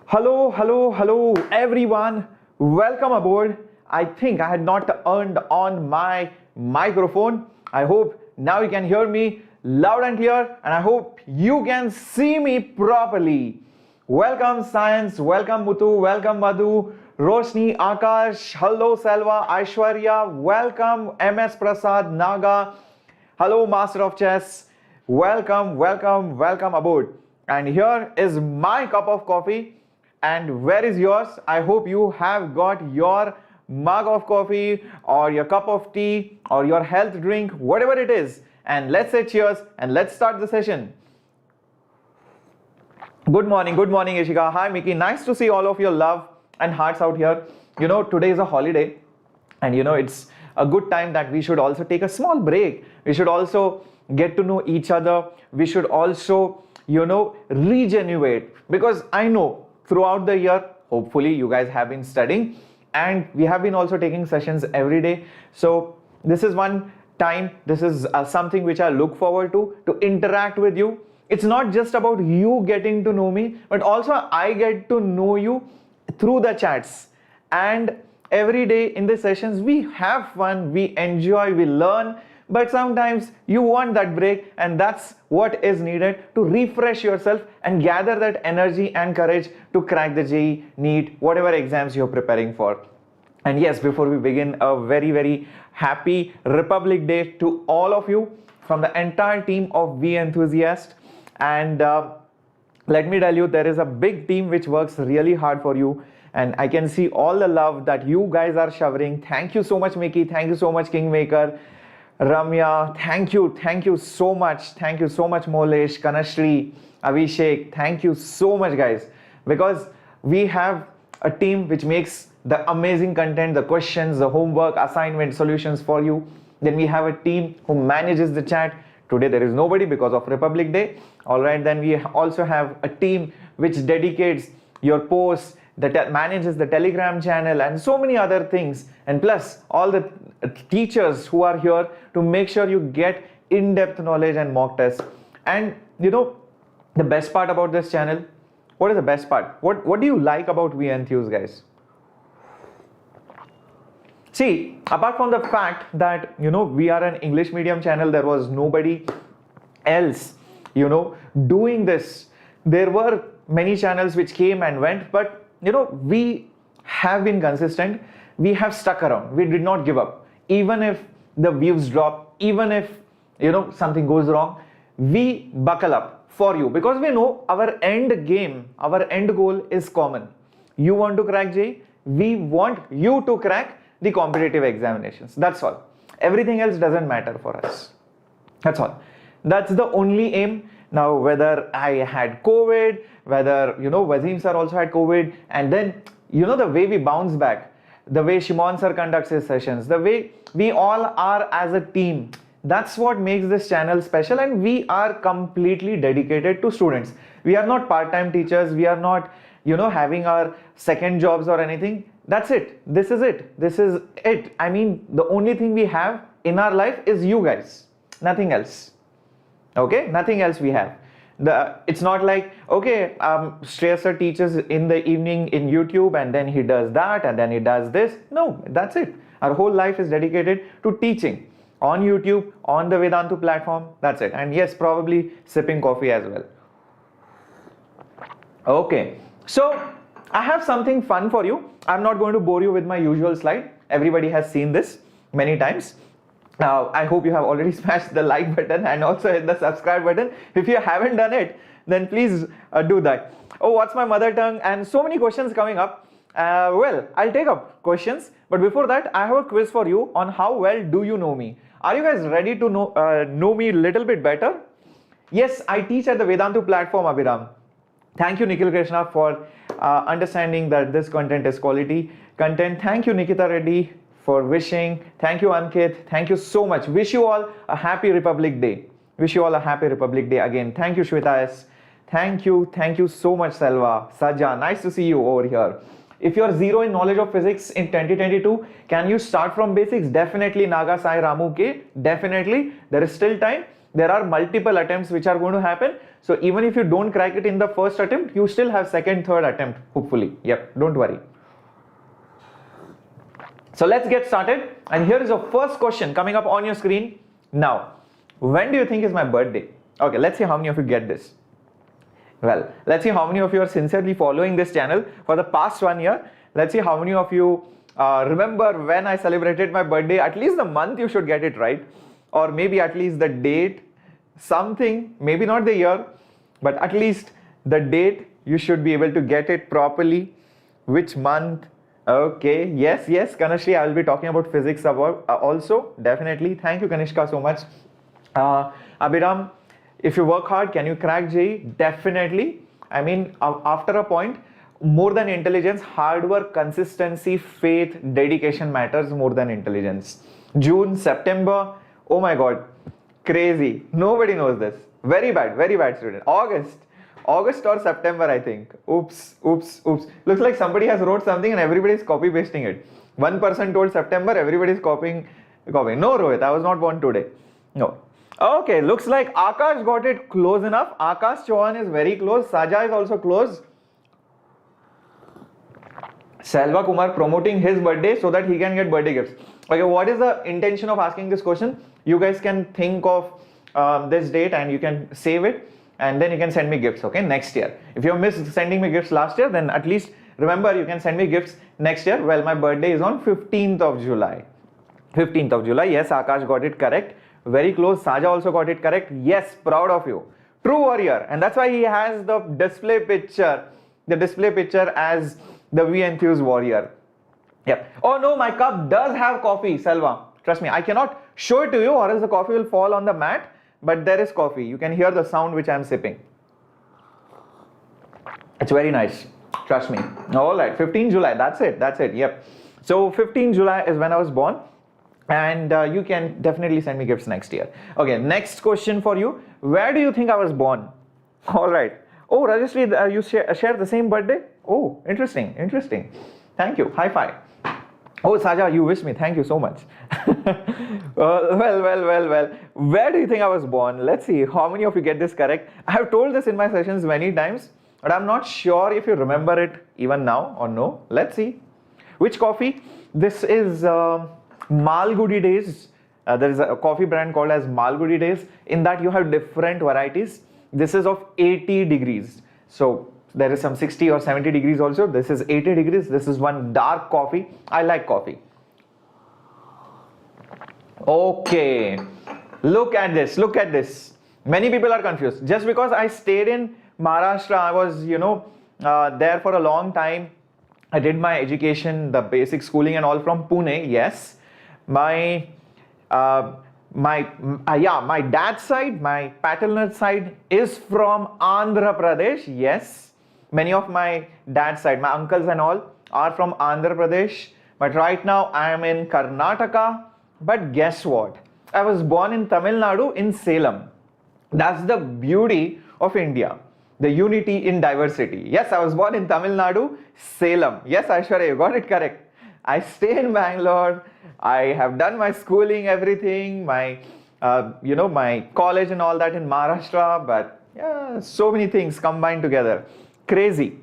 Hello, everyone. Welcome aboard. I think I had not turned on my microphone. I hope now you can hear me loud and clear, and I hope you can see me properly. Welcome, Science. Welcome, Muthu. Welcome, Madhu. Roshni, Akash. Hello, Selva. Aishwarya. Welcome, MS Prasad, Naga. Hello, Master of Chess. Welcome aboard. And here is my cup of coffee. And where is yours? I hope you have got your mug of coffee or your cup of tea or your health drink, whatever it is. And let's say cheers and let's start the session. Good morning, Ishika. Hi, Miki. Nice to see all of your love and hearts out here. You know, today is a holiday, and you know, it's a good time that we should also take a small break. We should also get to know each other. We should also, you know, regenerate, because I know throughout the year, hopefully you guys have been studying, and we have been also taking sessions every day. So this is one time, this is something which I look forward to interact with you. It's not just about you getting to know me, but also I get to know you through the chats. And every day in the sessions, we have fun, we enjoy, we learn. But sometimes you want that break, and that's what is needed to refresh yourself and gather that energy and courage to crack the JEE, NEET, whatever exams you're preparing for. And yes, before we begin, a very happy Republic Day to all of you from the entire team of JEE Enthusiast. And let me tell you, there is a big team which works really hard for you. And I can see all the love that you guys are showering. Thank you so much, Mickey. Thank you so much, Kingmaker. Ramya, thank you so much. Thank you so much, Molesh, Kanashri, Abhishek. Thank you so much, guys, because we have a team which makes the amazing content, the questions, the homework, assignment, solutions for you. Then we have a team who manages the chat. Today there is nobody because of Republic Day. All right, then we also have a team which dedicates your posts, that manages the Telegram channel, and so many other things, and plus all the teachers who are here to make sure you get in-depth knowledge and mock tests. And you know, the best part about this channel, what is the best part? What do you like about JEE Enthuse, guys? See, apart from the fact that, you know, we are an English medium channel, there was nobody else, you know, doing this. There were many channels which came and went, but you know, we have been consistent. We have stuck around. We did not give up. Even if the views drop, even if, you know, something goes wrong, we buckle up for you, because we know our end game, our end goal is common. You want to crack JEE, we want you to crack the competitive examinations. That's all. Everything else doesn't matter for us. That's all. That's the only aim. Now, whether I had COVID, whether, you know, Wazim sir also had COVID, and then, you know, the way we bounce back, the way Shimon sir conducts his sessions, the way we all are as a team, that's what makes this channel special. And we are completely dedicated to students. We are not part-time teachers. We are not, you know, having our second jobs or anything. That's it. This is it. This is it. I mean, the only thing we have in our life is you guys. Nothing else. Okay, nothing else we have. It's not like, okay, Shreyas sir teaches in the evening in YouTube, and then he does that, and then he does this. No, that's it. Our whole life is dedicated to teaching on YouTube, on the Vedantu platform. That's it. And yes, probably sipping coffee as well. Okay, so I have something fun for you. I'm not going to bore you with my usual slide. Everybody has seen this many times. Now, I hope you have already smashed the like button and also hit the subscribe button. If you haven't done it, then please do that. Oh, what's my mother tongue? And so many questions coming up. Well, I'll take up questions. But before that, I have a quiz for you on how well do you know me. Are you guys ready to know me a little bit better? Yes, I teach at the Vedantu platform, Abhiram. Thank you, Nikhil Krishna, for understanding that this content is quality content. Thank you, Nikita Reddy, for wishing. Thank you, Ankit. Thank you so much. Wish you all a happy Republic Day. Wish you all a happy Republic Day again. Thank you, Shweta S. Thank you so much, Selva. Saja, nice to see you over here. If you're zero in knowledge of physics in 2022, can you start from basics? Definitely, Naga Sai Ramu K. Definitely. There is still time. there are multiple attempts which are going to happen. So even if you don't crack it in the first attempt, you still have second, third attempt, hopefully. Yep, don't worry. So let's get started. And here is your first question coming up on your screen now. When do you think is my birthday? Okay, let's see how many of you get this. Well, let's see how many of you are sincerely following this channel for the past 1 year. Let's see how many of you remember when I celebrated my birthday. At least the month you should get it right, or maybe at least the date, something, maybe not the year, but at least the date you should be able to get it properly. Which month? Okay, yes, Kanashri, I will be talking about physics about also, definitely. Thank you, Kanishka, so much. Abhiram, if you work hard, can you crack JEE? Definitely. I mean, after a point, more than intelligence, hard work, consistency, faith, dedication matters more than intelligence. June, September, oh my God, crazy. Nobody knows this. Very bad student. August or September, I think. Oops. Looks like somebody has wrote something and everybody is copy pasting it. One person told September, everybody is copying. No, Rohit, I was not born today. No. Okay, looks like Akash got it close enough. Akash Chauhan is very close. Saja is also close. Selva Kumar promoting his birthday so that he can get birthday gifts. Okay, what is the intention of asking this question? You guys can think of this date and you can save it, and then you can send me gifts, okay, next year. If you missed sending me gifts last year, then at least remember you can send me gifts next year. Well, my birthday is on 15th of July. 15th of July, yes, Akash got it correct. Very close. Saja also got it correct. Yes, proud of you. True warrior. And that's why he has the display picture as the JEE Enthuse warrior. Yep. Oh no, my cup does have coffee, Selva. Trust me, I cannot show it to you or else the coffee will fall on the mat, but there is coffee. You can hear the sound which I am sipping. It's very nice. Trust me. All right, 15 July. That's it. Yep. So 15 July is when I was born. And you can definitely send me gifts next year. Okay, next question for you. Where do you think I was born? All right. Oh, Rajashri, you share the same birthday? Oh, interesting. Thank you. High five. Oh, Saja, you wish me. Thank you so much. Well. Where do you think I was born? Let's see how many of you get this correct. I have told this in my sessions many times, but I'm not sure if you remember it even now or no. Let's see. Which coffee? This is Malgudi Days. There is a coffee brand called as Malgudi Days. In that you have different varieties. This is of 80 degrees. So there is some 60 or 70 degrees also. This is 80 degrees. This is one dark coffee. I like coffee. Okay. Look at this. Many people are confused. Just because I stayed in Maharashtra, I was, there for a long time. I did my education, the basic schooling and all from Pune. Yes. My dad's side, my paternal side is from Andhra Pradesh. Yes, many of my dad's side, my uncles and all are from Andhra Pradesh. But right now I am in Karnataka. But guess what? I was born in Tamil Nadu in Salem. That's the beauty of India. The unity in diversity. Yes, I was born in Tamil Nadu, Salem. Yes, Aishwarya, you got it correct. I stay in Bangalore. I have done my schooling, everything, my college and all that in Maharashtra. But yeah, so many things combined together. Crazy.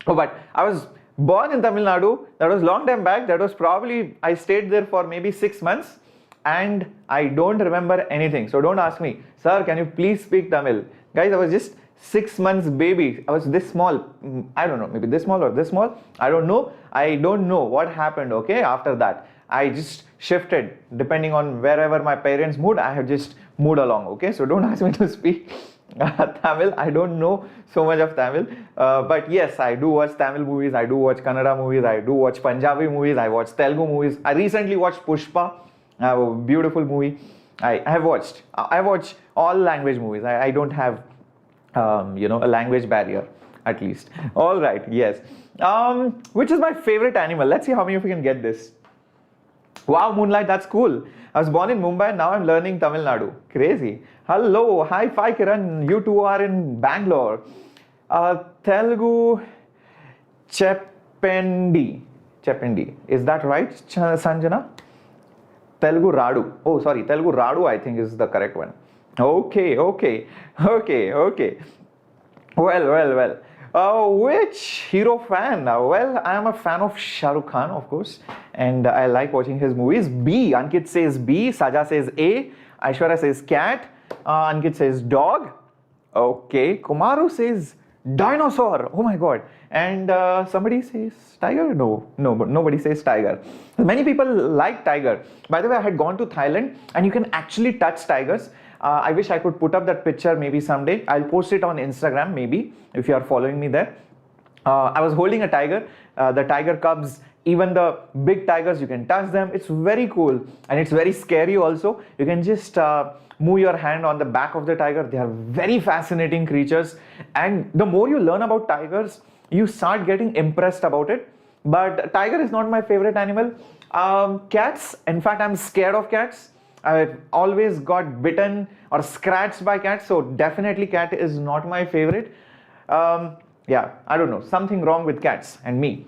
Oh, but I was born in Tamil Nadu. That was long time back. That was probably, I stayed there for maybe 6 months. And I don't remember anything. So don't ask me, sir, can you please speak Tamil? Guys, I was just 6 months baby. I was this small. I don't know, maybe this small or this small. I don't know what happened, okay, after that. I just shifted depending on wherever my parents moved. I have just moved along, okay. So don't ask me to speak Tamil. I don't know so much of Tamil. But yes, I do watch Tamil movies. I do watch Kannada movies. I do watch Punjabi movies. I watch Telugu movies. I recently watched Pushpa, a beautiful movie. I watch all language movies. I don't have a language barrier, at least. All right, yes. Which is my favorite animal? Let's see how many of you can get this. Wow, Moonlight, that's cool. I was born in Mumbai and now I'm learning Tamil Nadu. Crazy. Hello, hi, Kiran. You two are in Bangalore. Telugu Chependi. Is that right, Sanjana? Telugu Radu. Oh, sorry, Telugu Radu I think is the correct one. Okay, okay, okay, okay. Well. Which hero fan? Well, I am a fan of Shah Rukh Khan, of course, and I like watching his movies. B. Ankit says B. Saja says A. Aishwarya says cat. Ankit says dog. Okay. Kumaru says dinosaur. Oh my god. And somebody says tiger? No, but nobody says tiger. Many people like tiger. By the way, I had gone to Thailand and you can actually touch tigers. I wish I could put up that picture maybe someday. I'll post it on Instagram maybe if you are following me there. I was holding a tiger, the tiger cubs, even the big tigers, you can touch them. It's very cool and it's very scary also. You can just move your hand on the back of the tiger. They are very fascinating creatures, and the more you learn about tigers, you start getting impressed about it. But tiger is not my favorite animal. Cats, in fact, I'm scared of cats. I've always got bitten or scratched by cats, so definitely cat is not my favorite. Yeah, I don't know, something wrong with cats and me.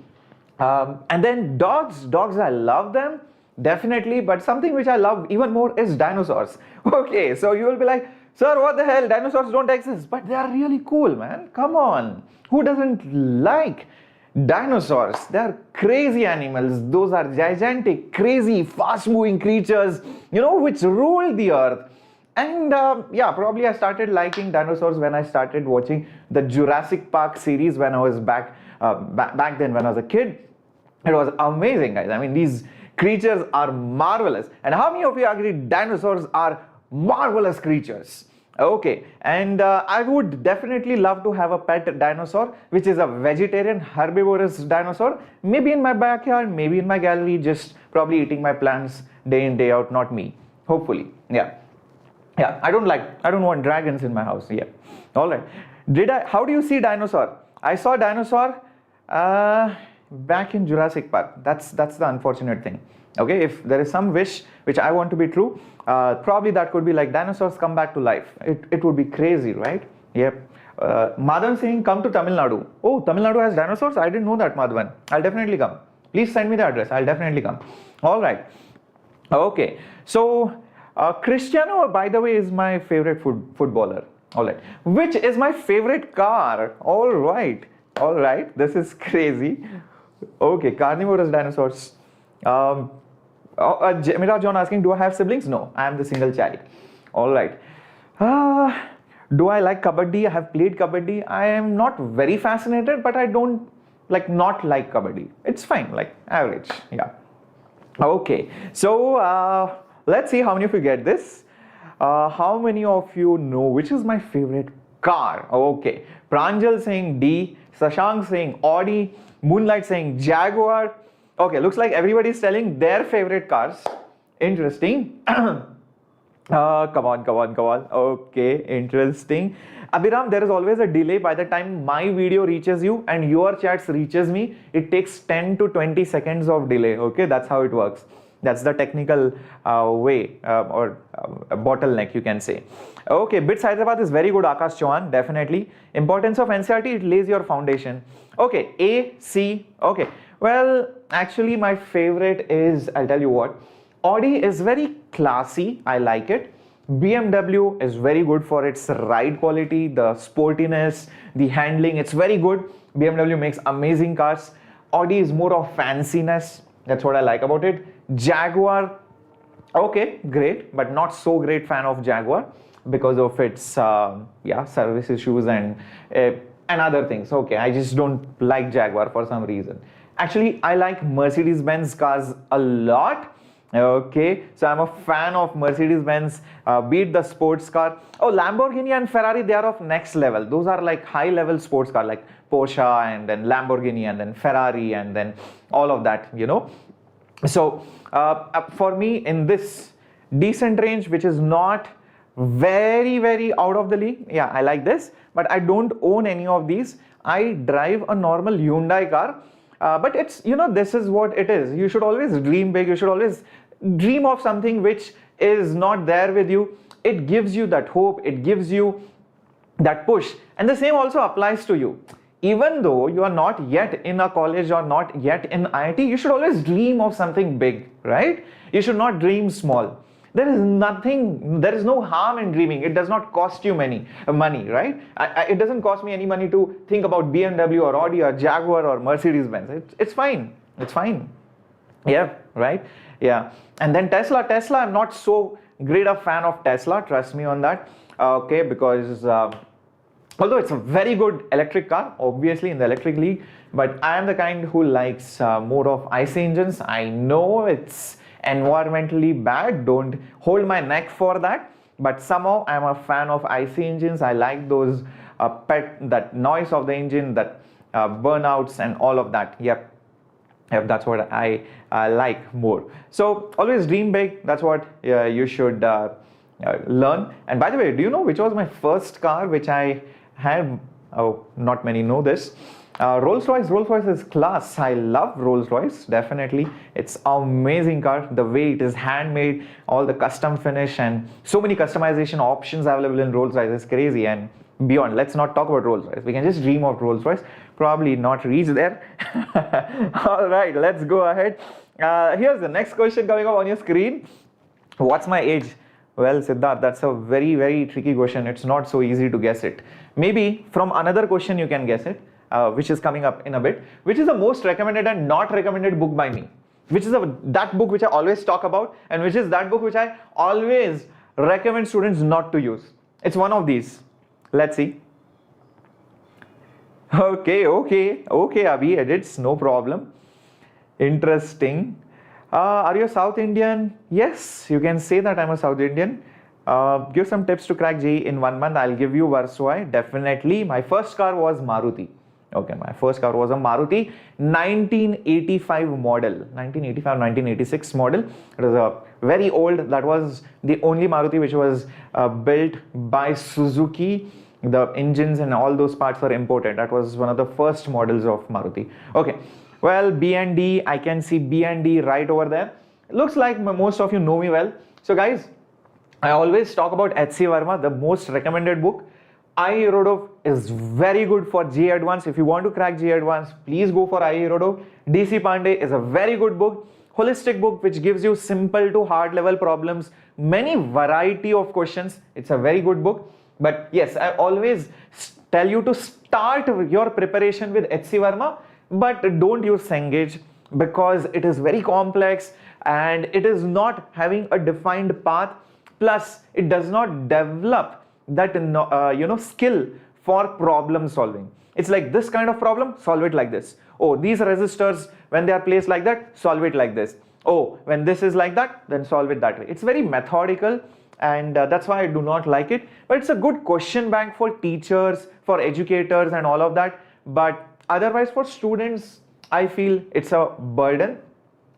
And then dogs, I love them, definitely, but something which I love even more is dinosaurs. Okay, so you will be like, sir, what the hell, dinosaurs don't exist, but they are really cool, man, come on. Who doesn't like dinosaurs? They are crazy animals. Those are gigantic, crazy, fast-moving creatures, you know, which rule the earth. And yeah, probably I started liking dinosaurs when I started watching the Jurassic Park series when I was back then when I was a kid. It was amazing, guys. I mean, these creatures are marvelous. And how many of you agree dinosaurs are marvelous creatures? Okay, and I would definitely love to have a pet dinosaur, which is a vegetarian herbivorous dinosaur, maybe in my backyard, maybe in my gallery, just probably eating my plants day in, day out, not me, hopefully. Yeah, I don't want dragons in my house. Yeah, all right. How do you see dinosaur? I saw dinosaur back in Jurassic Park. That's the unfortunate thing. Okay, if there is some wish which I want to be true, probably that could be like dinosaurs come back to life. It would be crazy, right? Yep. Madhavan saying come to Tamil Nadu. Oh, Tamil Nadu has dinosaurs? I didn't know that, Madhavan. I'll definitely come. Please send me the address. I'll definitely come. All right. Okay. So Cristiano, by the way, is my favorite footballer. All right. Which is my favorite car? All right. This is crazy. Okay. Carnivorous dinosaurs. Mira John asking, do I have siblings? No, I am the single child. All right. Do I like kabaddi? I have played kabaddi. I am not very fascinated, but I don't not like kabaddi. It's fine, like average. Yeah. Okay. So let's see how many of you get this. How many of you know which is my favorite car? Okay. Pranjal saying D. Sashank saying Audi. Moonlight saying Jaguar. Okay, looks like everybody is telling their favorite cars. Interesting. Come on. Okay, interesting. Abhiram, there is always a delay by the time my video reaches you and your chats reaches me. It takes 10 to 20 seconds of delay. Okay, that's how it works. That's the technical way or bottleneck, you can say. Okay, Bits Hyderabad is very good, Akash Chauhan, definitely. Importance of NCERT, it lays your foundation. Okay, A, C, okay. Well, actually my favorite is, I'll tell you what, Audi is very classy, I like it. BMW is very good for its ride quality, the sportiness, the handling, it's very good. BMW makes amazing cars. Audi is more of fanciness, that's what I like about it. Jaguar, okay, great, but not so great fan of Jaguar because of its service issues and other things. Okay, I just don't like Jaguar for some reason. Actually, I like Mercedes-Benz cars a lot. Okay, so I'm a fan of Mercedes-Benz, be it the sports car. Oh, Lamborghini and Ferrari, they are of next level. Those are like high-level sports car, like Porsche and then Lamborghini and then Ferrari and then all of that, you know. So for me, in this decent range, which is not very out of the league, yeah, I like this, but I don't own any of these. I drive a normal Hyundai car. But it's, you know, this is what it is. You should always dream big. You should always dream of something which is not there with you. It gives you that hope. It gives you that push. And the same also applies to you. Even though you are not yet in a college or not yet in IIT, you should always dream of something big, right? You should not dream small. There is nothing, there is no harm in dreaming. It does not cost you money, right? It doesn't cost me any money to think about BMW or Audi or Jaguar or Mercedes-Benz. It's fine. It's fine. Yeah, right? Yeah. And then Tesla, I'm not so great a fan of Tesla, trust me on that. Okay, because although it's a very good electric car, obviously in the electric league, but I am the kind who likes more of IC engines. I know it's environmentally bad, don't hold my neck for that, but somehow I'm a fan of IC engines. I like those that noise of the engine, that burnouts and all of that. Yep, that's what I like more. So always dream big. That's what you should learn. And by the way, do you know which was my first car which I had? Oh, not many know this. Rolls-Royce is class. I love Rolls-Royce, definitely. It's an amazing car. The way it is handmade, all the custom finish and so many customization options available in Rolls-Royce is crazy. And beyond, let's not talk about Rolls-Royce. We can just dream of Rolls-Royce, probably not reach there. All right, let's go ahead. Here's the next question coming up on your screen. What's my age? Well, Siddharth, that's a very, very tricky question. It's not so easy to guess it. Maybe from another question you can guess it. Which is coming up in a bit, which is the most recommended and not recommended book by me, which is that book which I always talk about, and which is that book which I always recommend students not to use. It's one of these. Let's see. Okay, Abhi edits, no problem. Interesting. Are you a South Indian? Yes, you can say that I'm a South Indian. Give some tips to crack JEE in 1 month. I'll give you Varswai, definitely. My first car was Maruti. Okay, my first car was a Maruti 1985 model, 1986 model. It was a very old, that was the only Maruti which was built by Suzuki. The engines and all those parts were imported. That was one of the first models of Maruti. Okay, well, B&D, I can see B&D right over there. Looks like most of you know me well. So guys, I always talk about H.C. Verma, the most recommended book. IE Rodov is very good for JEE Advanced. If you want to crack JEE Advanced, please go for IE Rodov. DC Pandey is a very good book, holistic book which gives you simple to hard level problems, many variety of questions. It's a very good book. But yes, I always tell you to start your preparation with H.C. Verma, but don't use Cengage because it is very complex and it is not having a defined path. Plus, it does not develop that skill for problem solving. It's like this kind of problem, solve it like this. Oh, these resistors, when they are placed like that, solve it like this. Oh, when this is like that, then solve it that way. It's very methodical, and that's why I do not like it. But it's a good question bank for teachers, for educators and all of that. But otherwise for students, I feel it's a burden.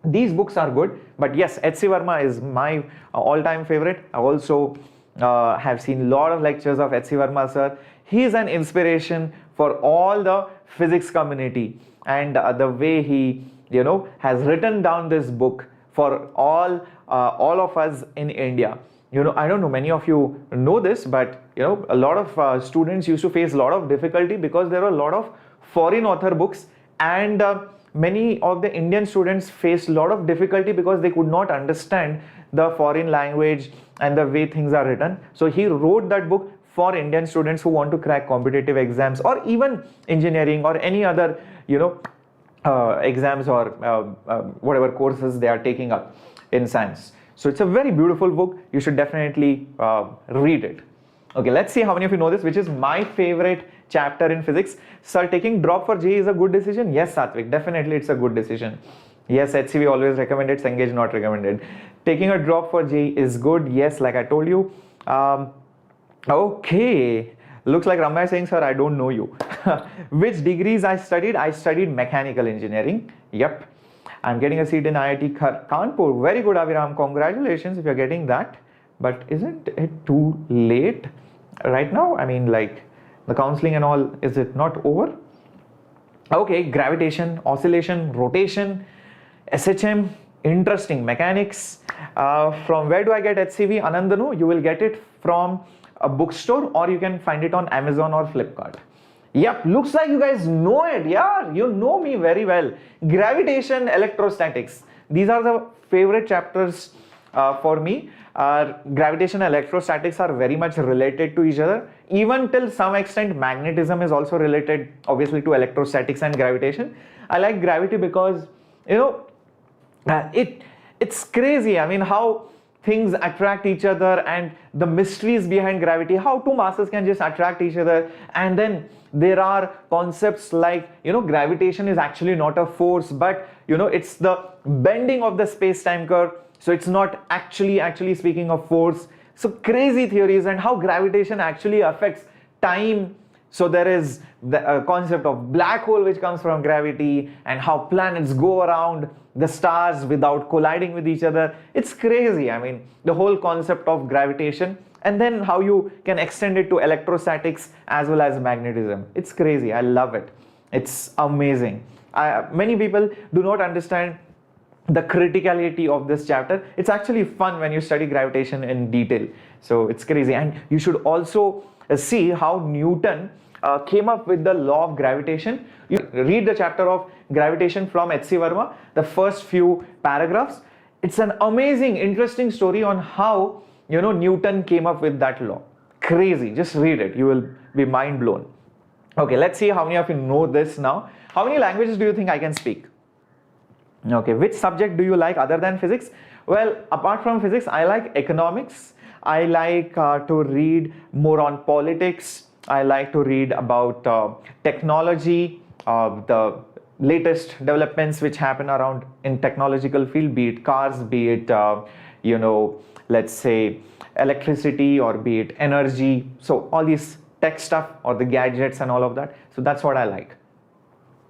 These books are good, but yes, H.C. Verma is my all-time favorite. I also have seen a lot of lectures of H.C. Verma sir. He is an inspiration for all the physics community, and the way he has written down this book for all of us in India. I don't know, many of you know this, but a lot of students used to face a lot of difficulty because there were a lot of foreign author books, and many of the Indian students faced a lot of difficulty because they could not understand the foreign language and the way things are written. So he wrote that book for Indian students who want to crack competitive exams or even engineering or any other exams or whatever courses they are taking up in science. So it's a very beautiful book. You should definitely read it. Okay, let's see how many of you know this, which is my favorite chapter in physics. Sir, taking drop for JEE is a good decision? Yes, Satvik, definitely it's a good decision. Yes, HCV always recommended, Cengage not recommended. Taking a drop for JEE is good. Yes, like I told you. Okay, looks like Ramya is saying, sir, I don't know you. Which degrees I studied? I studied mechanical engineering. Yep. I'm getting a seat in IIT Kanpur. Very good, Aviram. Congratulations if you're getting that. But isn't it too late right now? I mean, like the counseling and all, is it not over? Okay, gravitation, oscillation, rotation, SHM, interesting, mechanics. From where do I get HCV? Anandanu, you will get it from a bookstore or you can find it on Amazon or Flipkart. Yep, looks like you guys know it. Yeah, you know me very well. Gravitation, electrostatics. These are the favorite chapters for me, gravitation and electrostatics are very much related to each other. Even till some extent, magnetism is also related, obviously, to electrostatics and gravitation. I like gravity because, you know, it's crazy. I mean, how things attract each other and the mysteries behind gravity, how two masses can just attract each other. And then there are concepts like, you know, gravitation is actually not a force, but, you know, it's the bending of the space-time curve. So it's not actually speaking of force. So crazy theories, and how gravitation actually affects time. So there is the concept of black hole which comes from gravity, and how planets go around the stars without colliding with each other. It's crazy. I mean, the whole concept of gravitation, and then how you can extend it to electrostatics as well as magnetism. It's crazy. I love it. It's amazing. Many people do not understand the criticality of this chapter. It's actually fun when you study gravitation in detail. So it's crazy. And you should also see how Newton came up with the law of gravitation. You read the chapter of gravitation from H.C. Verma, the first few paragraphs. It's an amazing, interesting story on how, you know, Newton came up with that law. Crazy. Just read it. You will be mind blown. Okay, let's see how many of you know this now. How many languages do you think I can speak? Okay, which subject do you like other than physics? Well, apart from physics, I like economics. I like to read more on politics. I like to read about technology, the latest developments which happen around in technological field, be it cars, be it, you know, let's say electricity, or be it energy. So all these tech stuff, or the gadgets and all of that. So that's what I like.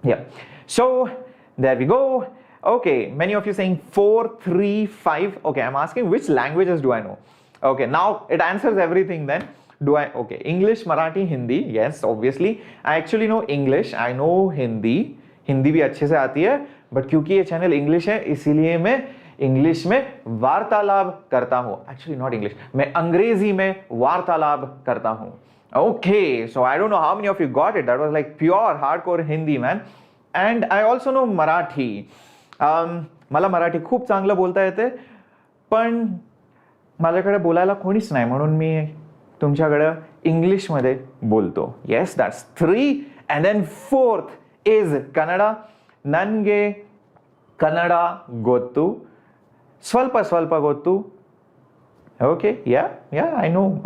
Yeah. So there we go. Okay, many of you saying 4, 3, 5. Okay, I'm asking which languages do I know? Okay, now it answers everything then. Okay, English, Marathi, Hindi. Yes, obviously. I actually know English. I know Hindi. Hindi भी अच्छे से आती है, but क्योंकि ये channel English है, इसीलिए मैं इंग्लिश में वार्तालाप करता हूँ. एक्चुअली नॉट इंग्लिश, मैं अंग्रेजी में वार्तालाप करता हूँ. Okay, so I don't know how many of you got it. That was like pure hardcore Hindi, man. And I also know Marathi. मला मराठी खूप चांगलं बोलता येते, पण माझ्याकडे बोलायला कोणीच नाही, म्हणून मी तुमच्याकडे इंग्लिशमध्ये बोलतो. Yes, that's 3. And then 4th is Kannada. ನನಗೆ ಕನ್ನಡ ಗೊತ್ತು, ಸ್ವಲ್ಪ ಸ್ವಲ್ಪ ಗೊತ್ತು. Okay, yeah, I know.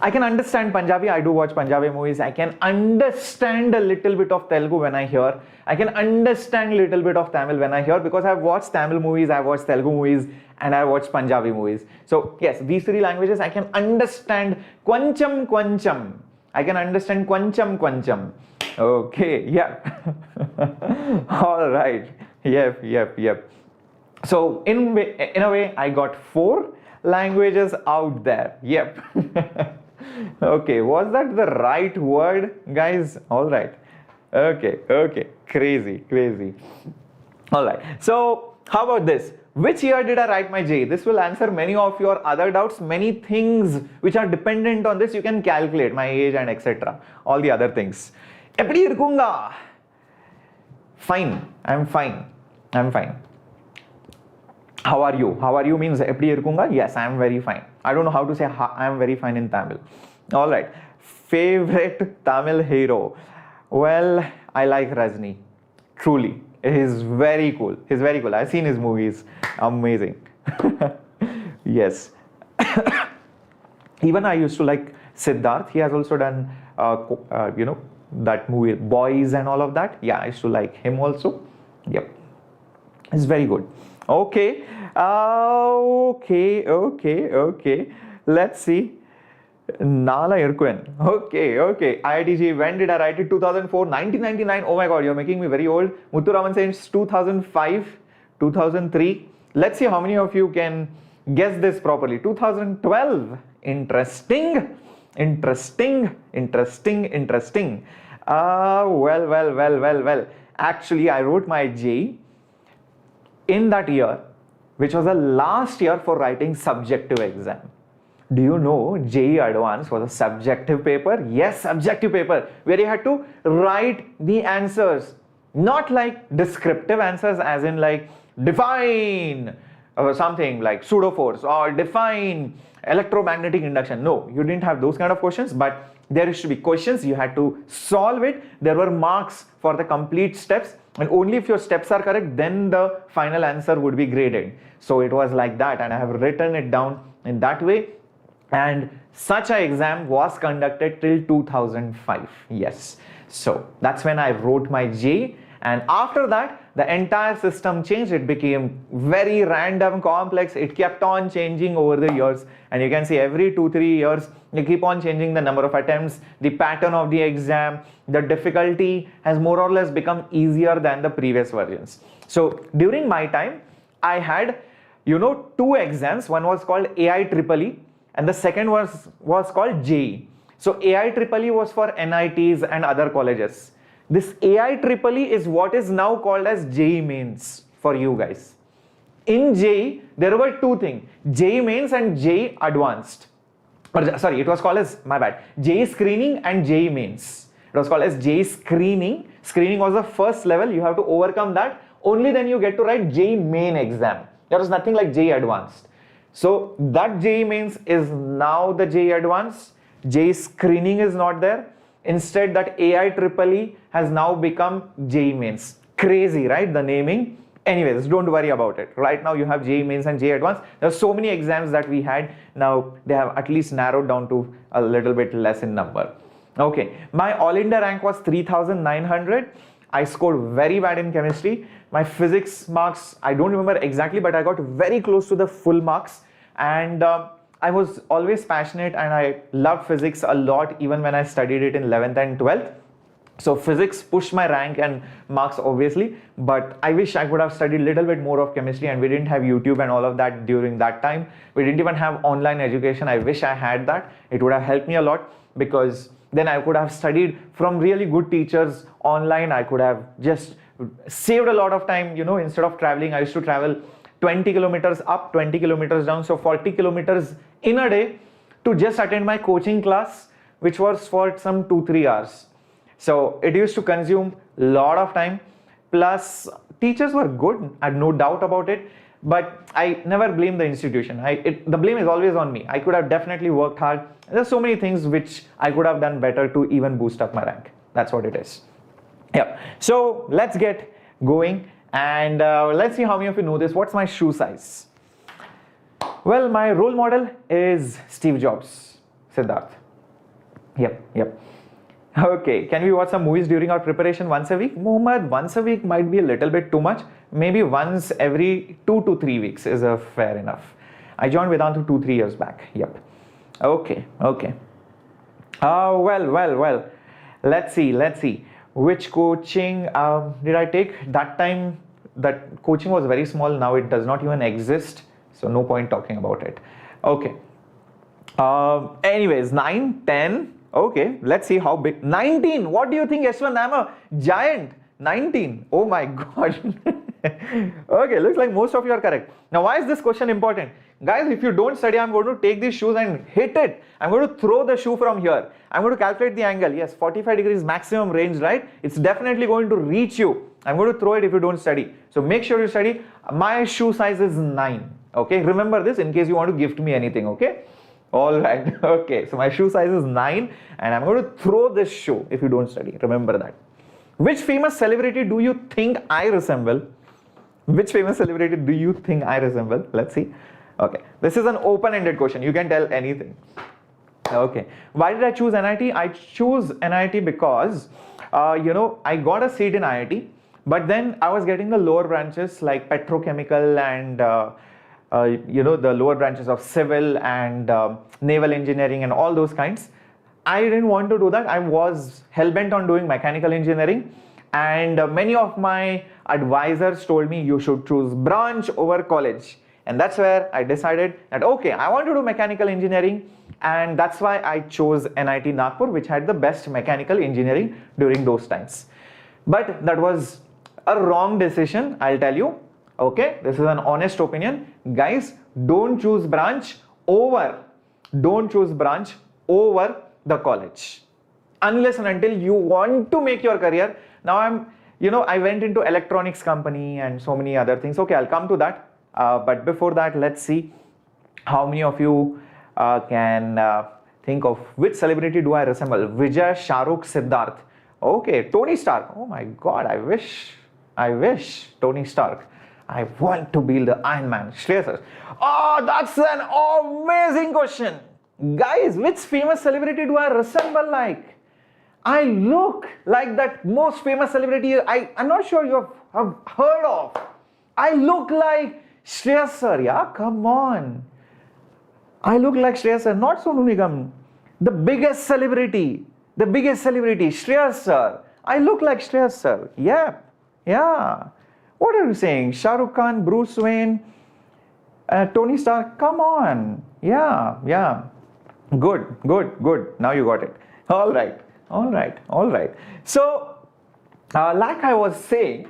I can understand Punjabi. I do watch Punjabi movies. I can understand a little bit of Telugu when I hear. I can understand a little bit of Tamil when I hear, because I've watched Tamil movies, I've watched Telugu movies, and I've watched Punjabi movies. So yes, these 3 languages I can understand కొంచెం. I can understand కొంచెం. Okay, yeah. All right. Yep. So in a way, I got 4 languages out there. Yep. Okay, was that the right word, guys? All right. Okay. Crazy. All right. So how about this? Which year did I write my JEE? This will answer many of your other doubts. Many things which are dependent on this, you can calculate my age and etc. All the other things. எப்படி இருக்குங்க? Fine. I'm fine. How are you? How are you means எப்படி இருக்குங்க? Yes, I am very fine. I don't know how to say I am very fine in Tamil. All right. Favorite Tamil hero? Well, I like Rajni. Truly. He's very cool. I've seen his movies. Amazing. Yes. Even I used to like Siddharth. He has also done, that movie, Boys and all of that. Yeah, I used to like him also. Yep. It's very good. Okay. Let's see. Nala Irkwen. Okay. IITG, when did I write it? 2004, 1999. Oh my god, you're making me very old. Muthuraman says 2005, 2003. Let's see how many of you can guess this properly. 2012. Interesting. Well. Actually, I wrote my JEE in that year, which was the last year for writing subjective exam. Do you know JEE Advanced was a subjective paper? Yes, subjective paper, where you had to write the answers, not like descriptive answers as in like define, something like pseudo force or define electromagnetic induction. No, you didn't have those kind of questions, but there used to be questions, you had to solve it. There were marks for the complete steps, and only if your steps are correct, then the final answer would be graded. So it was like that, and I have written it down in that way. And such an exam was conducted till 2005. Yes, so that's when I wrote my JEE. And after that, the entire system changed. It became very random, complex. It kept on changing over the years. And you can see every 2-3 years, you keep on changing the number of attempts, the pattern of the exam, the difficulty has more or less become easier than the previous versions. So during my time, I had, 2 exams. One was called IEEE and the second was called JEE. So IEEE was for NITs and other colleges. This IEEE is what is now called as JEE Mains for you guys. In JEE, there were 2 things, JEE Mains and JEE Advanced. Or, sorry, it was called as, my bad, JEE Screening and JEE Mains. It was called as JEE Screening. Screening was the first level, you have to overcome that. Only then you get to write JEE Main exam. There was nothing like JEE Advanced. So that JEE Mains is now the JEE Advanced. JEE Screening is not there. Instead, that IEEE has now become JEE Mains. Crazy, right? The naming. Anyways, don't worry about it. Right now you have JEE Mains and JEE Advanced. There are so many exams that we had. Now they have at least narrowed down to a little bit less in number. Okay, my All India rank was 3,900. I scored very bad in chemistry. My physics marks, I don't remember exactly, but I got very close to the full marks. And I was always passionate and I loved physics a lot even when I studied it in 11th and 12th. So physics pushed my rank and marks obviously, but I wish I could have studied a little bit more of chemistry, and we didn't have YouTube and all of that during that time. We didn't even have online education. I wish I had that. It would have helped me a lot, because then I could have studied from really good teachers online. I could have just saved a lot of time, instead of traveling. I used to travel 20 kilometers up, 20 kilometers down, so 40 kilometers in a day to just attend my coaching class, which was for some 2-3 hours. So it used to consume a lot of time. Plus, teachers were good, I had no doubt about it, but I never blame the institution. The blame is always on me. I could have definitely worked hard. There's so many things which I could have done better to even boost up my rank. That's what it is. Yeah. So let's get going, and let's see how many of you know this. What's my shoe size? Well, my role model is Steve Jobs, Siddharth. Yep. Okay, can we watch some movies during our preparation once a week? Mohammed, once a week might be a little bit too much. Maybe once every 2 to 3 weeks is fair enough. I joined Vedantu 2-3 years back. Yep. Okay. Well. Let's see. Which coaching did I take? That time, that coaching was very small. Now it does not even exist. So no point talking about it. Okay. Anyways, 9, 10. Okay, let's see how big. 19. What do you think, Yashwant? I'm a giant. 19. Oh my God. Okay, looks like most of you are correct. Now, why is this question important? Guys, if you don't study, I'm going to take these shoes and hit it. I'm going to throw the shoe from here. I'm going to calculate the angle. Yes, 45 degrees maximum range, right? It's definitely going to reach you. I'm going to throw it if you don't study. So make sure you study. My shoe size is 9. Okay, remember this in case you want to gift me anything. Okay. All right. Okay. So my shoe size is 9 and I'm going to throw this shoe if you don't study. Remember that. Which famous celebrity do you think I resemble? Which famous celebrity do you think I resemble? Let's see. Okay. This is an open-ended question. You can tell anything. Okay. Why did I choose NIT? I choose NIT because, I got a seat in IIT, but then I was getting the lower branches like petrochemical and the lower branches of civil and naval engineering and all those kinds. I didn't want to do that. I was hell-bent on doing mechanical engineering, and many of my advisors told me you should choose branch over college. And that's where I decided that, okay, I want to do mechanical engineering, and that's why I chose NIT Nagpur, which had the best mechanical engineering during those times. But that was a wrong decision, I'll tell you. Okay, this is an honest opinion. Guys, don't choose branch over the college unless and until you want to make your career. Now I went into electronics company and so many other things. Okay, I'll come to that. But before that, let's see how many of you can think of which celebrity do I resemble? Vijay, Shahrukh, Siddharth. Okay, Tony Stark. Oh my God, I wish Tony Stark. I want to be the Iron Man. Shreyas. Oh, that's an amazing question. Guys, which famous celebrity do I resemble like? I look like that most famous celebrity I'm not sure you have heard of. I look like Shreyas sir. Yeah, come on. I look like Shreyas sir, not Sonu Nigam. The biggest celebrity, Shreyas sir. I look like Shreyas sir. Yeah. What are you saying? Shah Rukh Khan, Bruce Wayne, Tony Stark. Come on. Yeah. Good. Now you got it. All right. So, like I was saying,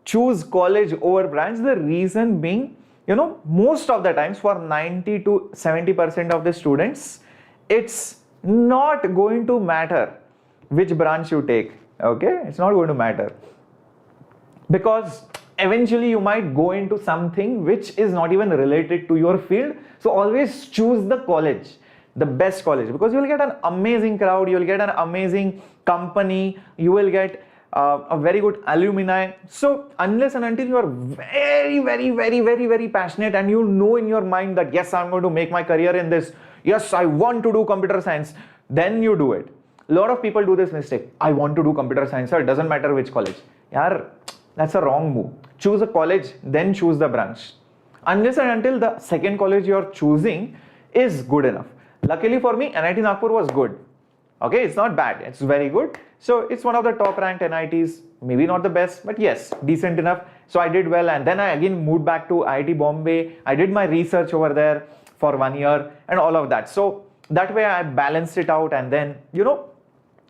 choose college over branch. The reason being, most of the times for 90 to 70% of the students, it's not going to matter which branch you take. Okay, it's not going to matter because eventually you might go into something which is not even related to your field. So always choose the college, the best college, because you will get an amazing crowd, you will get an amazing company, you will get a very good alumni. So unless and until you are very passionate and you know in your mind that yes, I'm going to make my career in this, yes, I want to do computer science, then you do it. A lot of people do this mistake. I want to do computer science, sir. It doesn't matter which college. Yaar, that's a wrong move. Choose a college, then choose the branch. Unless and until the second college you're choosing is good enough. Luckily for me, NIT Nagpur was good. Okay, it's not bad. It's very good. So it's one of the top ranked NITs. Maybe not the best, but yes, decent enough. So I did well, and then I again moved back to IIT Bombay. I did my research over there for 1 year and all of that. So that way I balanced it out, and then,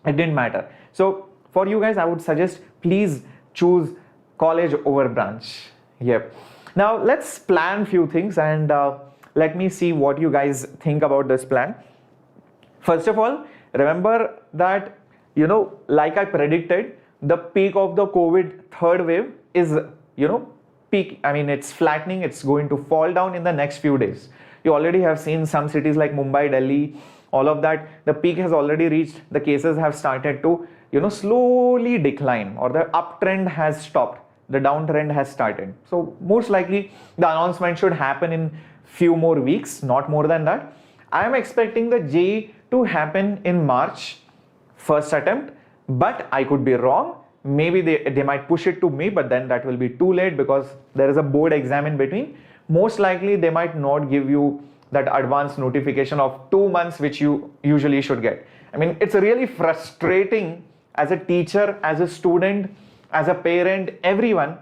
it didn't matter. So for you guys, I would suggest please choose college over branch. Yep. Now let's plan few things, and let me see what you guys think about this plan. First of all, remember that, like I predicted, the peak of the COVID third wave is, peak. I mean, it's flattening. It's going to fall down in the next few days. You already have seen some cities like Mumbai, Delhi, all of that. The peak has already reached. The cases have started to, slowly decline, or the uptrend has stopped. The downtrend has started. So most likely the announcement should happen in few more weeks, not more than that. I am expecting the JEE to happen in March, first attempt, but I could be wrong. Maybe they might push it to me, but then that will be too late because there is a board exam in between. Most likely they might not give you that advance notification of 2 months, which you usually should get. I mean, it's really frustrating as a teacher, as a student, as a parent, everyone,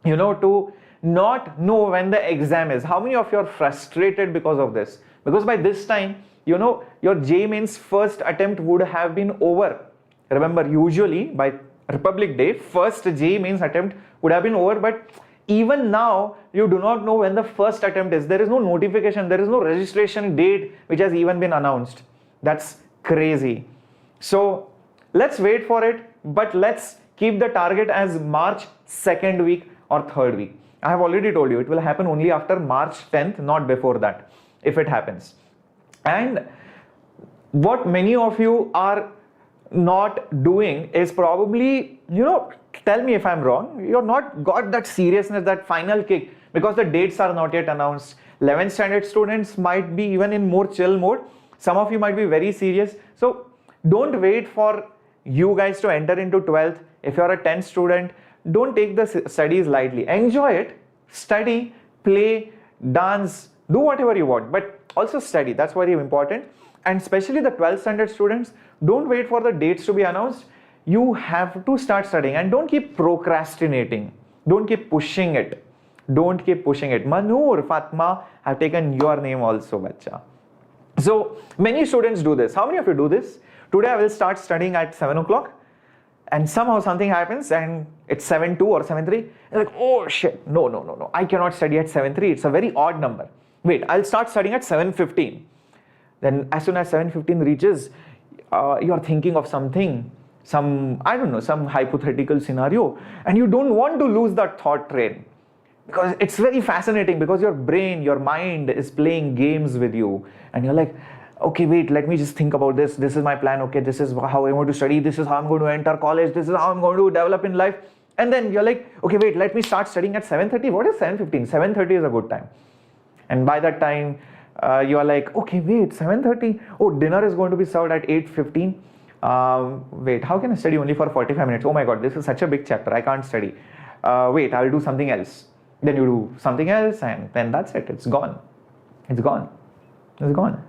to not know when the exam is. How many of you are frustrated because of this? Because by this time, your JEE Mains first attempt would have been over. Remember, usually by Republic Day, first JEE Mains attempt would have been over, but even now, you do not know when the first attempt is. There is no notification, there is no registration date which has even been announced. That's crazy. So let's wait for it, but let's keep the target as March 2nd week or 3rd week. I have already told you it will happen only after March 10th, not before that, if it happens. And what many of you are not doing is probably, tell me if I'm wrong, you're not got that seriousness, that final kick, because the dates are not yet announced. 11th standard students might be even in more chill mode. Some of you might be very serious. So don't wait for you guys to enter into 12th. If you're a 10th student, don't take the studies lightly. Enjoy it, study, play, dance, do whatever you want, but also study. That's very important. And especially the 12th standard students, don't wait for the dates to be announced. You have to start studying, and don't keep procrastinating. Don't keep pushing it. Manur, Fatma, I've taken your name also, bacha. So many students do this. How many of you do this? Today I will start studying at 7 o'clock, and somehow something happens and it's 7:2 or 7:3. You're like, oh shit, no, I cannot study at 7:3. It's a very odd number. Wait, I'll start studying at 7:15. Then as soon as 7:15 reaches, you're thinking of something. some, I don't know, some hypothetical scenario, and you don't want to lose that thought train, because it's very fascinating, because your brain, your mind is playing games with you, and you're like, okay, wait, let me just think about this. This is my plan. Okay, this is how I'm going to study. This is how I'm going to enter college. This is how I'm going to develop in life. And then you're like, okay, wait, let me start studying at 7:30. What is 7:15? 7:30 is a good time. And by that time, you are like, okay, wait, 7:30. Oh, dinner is going to be served at 8:15. Wait, how can I study only for 45 minutes? Oh my God, this is such a big chapter. I can't study. Wait, I'll do something else. Then you do something else, and then that's it. It's gone. It's gone. It's gone.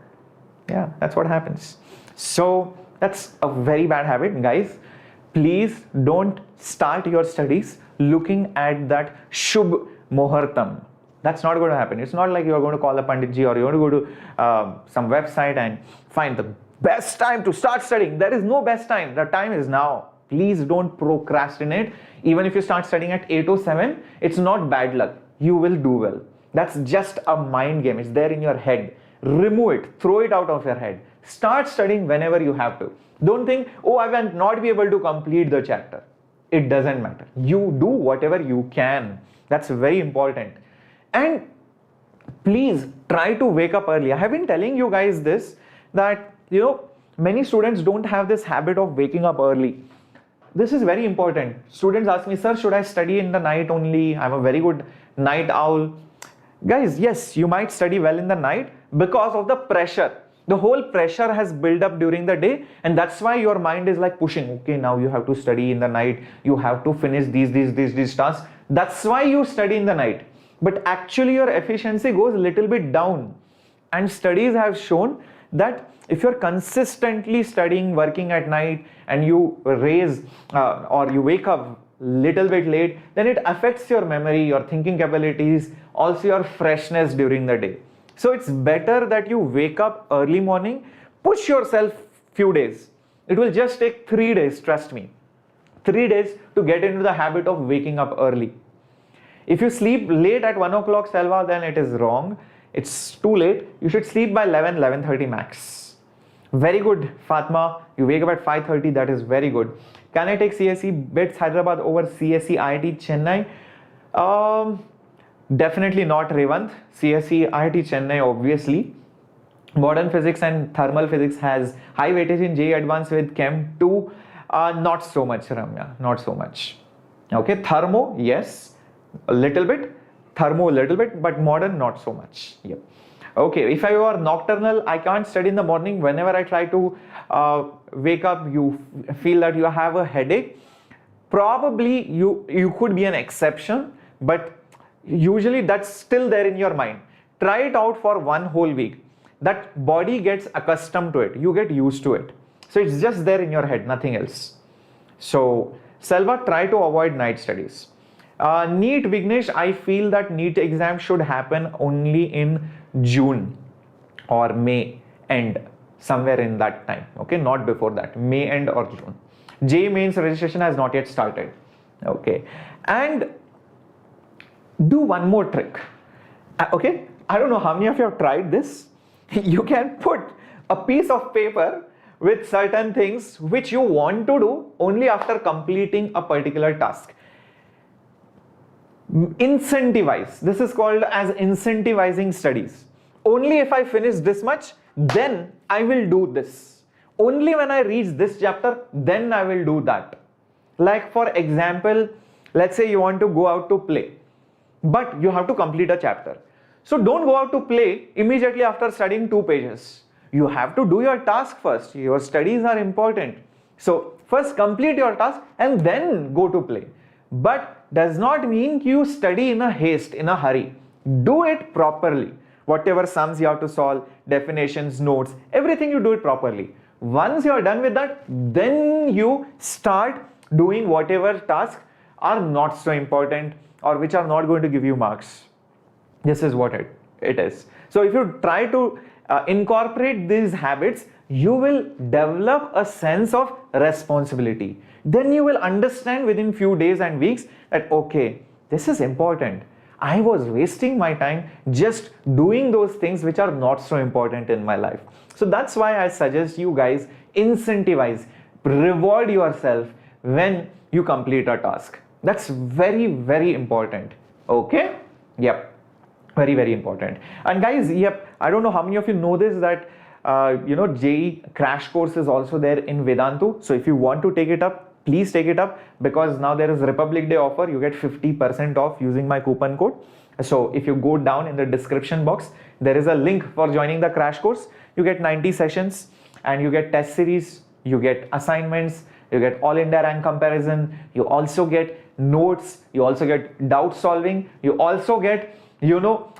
Yeah, that's what happens. So that's a very bad habit, guys. Please don't start your studies looking at that Shubh Muhurtam. That's not going to happen. It's not like you're going to call a Panditji, or you're going to go to some website and find the best time to start studying. There is no best time. The time is now. Please don't procrastinate. Even if you start studying at 8:07, it's not bad luck. You will do well. That's just a mind game. It's there in your head. Remove it. Throw it out of your head. Start studying whenever you have to. Don't think, oh, I will not be able to complete the chapter. It doesn't matter. You do whatever you can. That's very important. And please try to wake up early. I have been telling you guys this, that, many students don't have this habit of waking up early. This is very important. Students ask me, sir, should I study in the night only? I'm a very good night owl. Guys, yes, you might study well in the night because of the pressure. The whole pressure has built up during the day, and that's why your mind is like pushing. Okay, now you have to study in the night. You have to finish these tasks. That's why you study in the night. But actually your efficiency goes a little bit down. And studies have shown that if you're consistently studying, working at night, and you or you wake up little bit late, then it affects your memory, your thinking abilities, also your freshness during the day. So it's better that you wake up early morning, push yourself few days. It will just take 3 days, trust me. 3 days to get into the habit of waking up early. If you sleep late at 1 o'clock, Selva, then it is wrong. It's too late. You should sleep by 11:30 max. Very good, Fatma. You wake up at 5:30. That is very good. Can I take CSE BITS Hyderabad over CSE IIT Chennai? Definitely not, Revant. CSE IIT Chennai, obviously. Modern physics and thermal physics has high weightage in JEE Advanced with Chem 2. Not so much, Ramya. Not so much. Okay, thermo, yes. A little bit. Thermo, a little bit. But modern, not so much. Yep. Okay, if I were nocturnal, I can't study in the morning. Whenever I try to wake up, you feel that you have a headache. Probably you could be an exception, but usually that's still there in your mind. Try it out for 1 whole week. That body gets accustomed to it. You get used to it. So it's just there in your head, nothing else. So Selva, try to avoid night studies. NEET, Vignesh, I feel that NEET exam should happen only in June or May end, somewhere in that time. Okay, not before that. May end or June. JEE mains registration has not yet started. Okay, and do one more trick. Okay, I don't know how many of you have tried this. You can put a piece of paper with certain things which you want to do only after completing a particular task. Incentivize. This is called as incentivizing studies. Only if I finish this much, then I will do this. Only when I reach this chapter, then I will do that. Like for example, let's say you want to go out to play, but you have to complete a chapter. So don't go out to play immediately after studying 2 pages. You have to do your task first. Your studies are important. So first complete your task and then go to play. But does not mean you study in a haste, in a hurry. Do it properly. Whatever sums you have to solve, definitions, notes, everything you do it properly. Once you are done with that, then you start doing whatever tasks are not so important or which are not going to give you marks. This is what it is. So if you try to incorporate these habits, you will develop a sense of responsibility. Then you will understand within few days and weeks that, okay, this is important. I was wasting my time just doing those things which are not so important in my life. So that's why I suggest you guys incentivize. reward yourself when you complete a task. That's very, very important. Okay? Yep. Very, very important. And guys, yep, I don't know how many of you know this, that JEE crash course is also there in Vedantu. So if you want to take it up, please take it up, because now there is Republic Day offer. You get 50% off using my coupon code. So if you go down in the description box, there is a link for joining the crash course. You get 90 sessions and you get test series, you get assignments, you get all India rank comparison, you also get notes, you also get doubt solving, you also get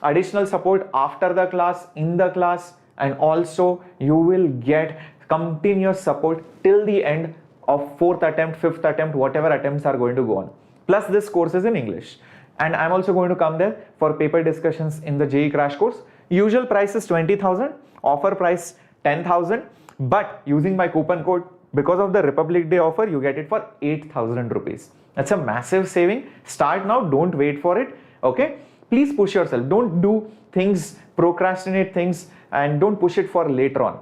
additional support after the class, in the class, and also you will get continuous support till the end of 4th attempt, 5th attempt, whatever attempts are going to go on. Plus this course is in English. And I'm also going to come there for paper discussions in the JEE crash course. Usual price is 20,000, offer price 10,000, but using my coupon code, because of the Republic Day offer, you get it for 8,000 rupees. That's a massive saving. Start now, don't wait for it. Okay? Please push yourself. Don't do things, procrastinate things, and don't push it for later on.